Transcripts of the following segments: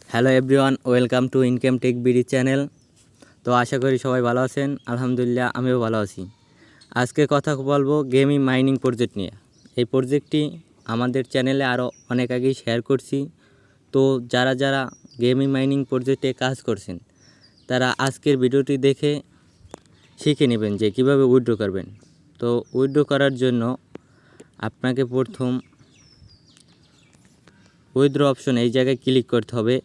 Hello everyone, welcome to income tech BD channel. তো আশা করি সবাই ভালো আছেন। আলহামদুলিল্লাহ, আমিও ভালো আছি। আজকে কথা বলবো গেমিং মাইনিং প্রজেক্ট নিয়ে। এই প্রজেক্টটি আমাদের চ্যানেলে আরও অনেক আগেই শেয়ার করছি। তো যারা যারা গেমিং মাইনিং প্রজেক্টে কাজ করছেন তারা আজকের ভিডিওটি দেখে শিখে নেবেন যে কিভাবে উইথড্র করবেন। তো উইথড্র করার জন্য আপনাকে প্রথম উইথড্র অপশন এই জায়গায় ক্লিক করতে হবে।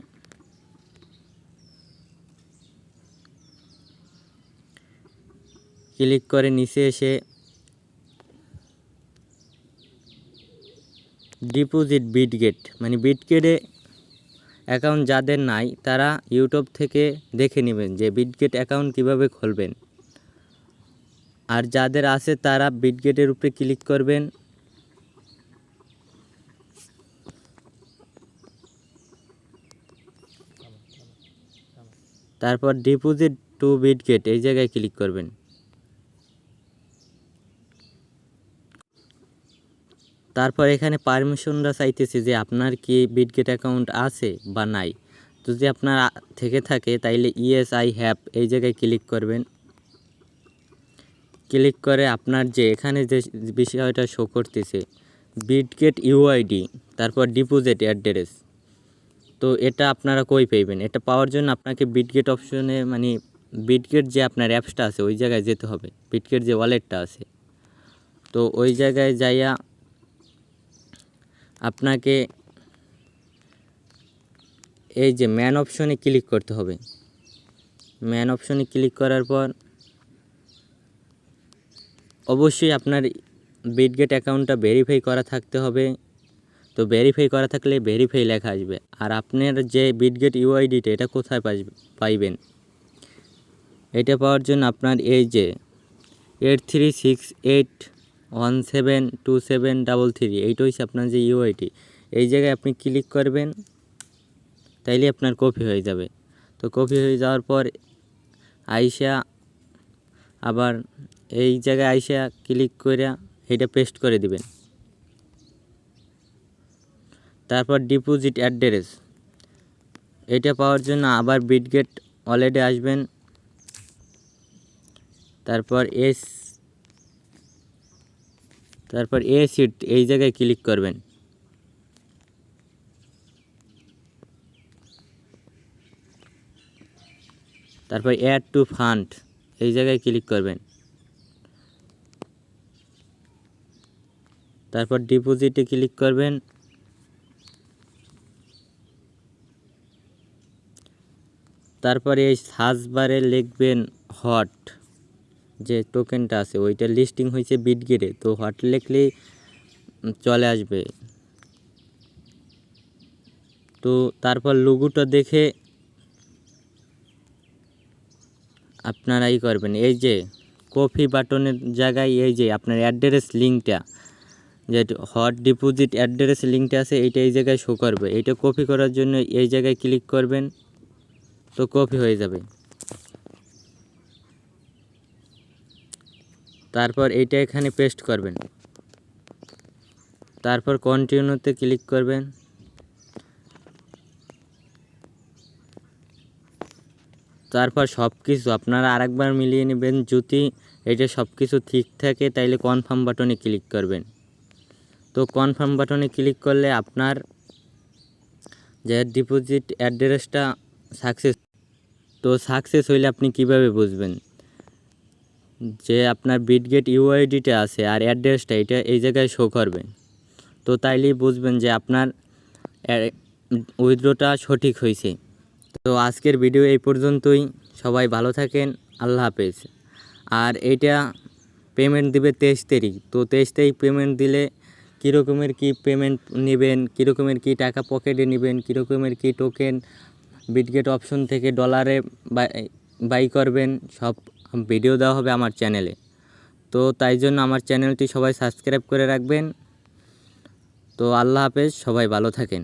ক্লিক করে নিচে এসে ডিপোজিট বিটগেট মানে বিটগেটে অ্যাকাউন্ট যাদের নাই তারা ইউটিউব থেকে দেখে নেবেন যে বিটগেট অ্যাকাউন্ট কিভাবে খুলবেন। আর যাদের আছে তারা বিটগেটের উপরে ক্লিক করবেন। তারপর ডিপোজিট টু বিটগেট এই জায়গায় ক্লিক করবেন। তারপর এখানে পারমিশনটা চাইতেছে যে আপনার কি বিটগেট অ্যাকাউন্ট আছে বা নাই। যদি আপনার থেকে থাকে তাইলে ইয়েস আই হ্যাভ এই জায়গায় ক্লিক করবেন। ক্লিক করে আপনার যে এখানে যে বিষয়টা শো করতেছে বিটগেট ইউআইডি, তারপর ডিপোজিট অ্যাড্রেস, তো এটা আপনারা কই পাইবেন। এটা পাওয়ার জন্য আপনাকে বিটগেট অপশনে মানে বিটগেট যে আপনার অ্যাপসটা আছে ওই জায়গায় যেতে হবে। বিটগেট যে ওয়ালেটটা আছে তো ওই জায়গায় যাইয়া আপনাকে এই যে ম্যান অপশনে ক্লিক করতে হবে। ম্যান অপশনে ক্লিক করার পর অবশ্যই আপনার বিটগেট অ্যাকাউন্টটা ভেরিফাই করা থাকতে হবে। তো ভেরিফাই করা থাকলে ভেরিফাই লেখা আসবে। আর আপনার যে বিটগেট ইউআইডিটা এটা কোথায় পাইবেন, এটা পাওয়ার জন্য আপনার এই যে 8368172733 এইটা হচ্ছে আপনার যে ইউআইডি, এই জায়গায় আপনি ক্লিক করবেন। তাইলে আপনার কপি হয়ে যাবে। তো কপি হয়ে যাওয়ার পর আইসা আবার এই জায়গায় আইসা ক্লিক করে এটা পেস্ট করে দিবেন। তারপর ডিপোজিট অ্যাড্রেস এটা পাওয়ার জন্য আবার বিটগেট ওয়ালেটে আসবেন। তারপর সিট এই জায়গায় ক্লিক করবেন। তারপর অ্যাড টু ফান্ড এই জায়গায় ক্লিক করবেন। তারপর ডিপোজিটে ক্লিক করবেন। তারপরে এই সার্চ বারে লিখবেন হট, যে টোকেনটা আছে ওইটা লিস্টিং হয়েছে বিটগেটে, তো হট লিখলেই চলে আসবে। তো তারপর লোগোটা দেখে আপনারা করবেন এই যে কপি বাটনের জায়গায় এই যে আপনার অ্যাড্রেস লিঙ্কটা, যে হট ডিপোজিট অ্যাড্রেস লিঙ্কটা আছে এইটা এই জায়গায় শো করবে। এইটা কপি করার জন্য এই জায়গায় ক্লিক করবেন। তো কপি হয়ে যাবে। তারপর এইটা এখানে পেস্ট করবেন। তারপর কন্টিনিউতে ক্লিক করবেন। তারপর সব কিছু আপনারা আরেকবার মিলিয়ে নেবেন। যদি এটা সব কিছু ঠিক থাকে তাইলে কনফার্ম বাটনে ক্লিক করবেন। তো কনফার্ম বাটনে ক্লিক করলে আপনার যে ডিপোজিট অ্যাড্রেসটা সাকসেস। তো সাকসেস হইলে আপনি কিভাবে বুঝবেন যে আপনার বিটগেট ইউআইডিটা আছে আর অ্যাড্রেসটা এটা এই জায়গায় শো করবে। তো তাইলেই বুঝবেন যে আপনার উইথড্রটা সঠিক হয়েছে। তো আজকের ভিডিও এই পর্যন্তই। সবাই ভালো থাকেন, আল্লাহ হাফেজ। আর এইটা পেমেন্ট দিবে 23 তারিখ। তো 23 তারিখ পেমেন্ট দিলে কীরকমের কী পেমেন্ট নেবেন, কীরকমের কী টাকা পকেটে নেবেন, কীরকমের কী টোকেন বিটগেট অপশন থেকে ডলারে বাই করবেন, সব ভিডিও দেওয়া হবে আমার চ্যানেলে। তো তাই জন্য আমার চ্যানেলটি সবাই সাবস্ক্রাইব করে রাখবেন। তো আল্লাহ হাফেজ, সবাই ভালো থাকেন।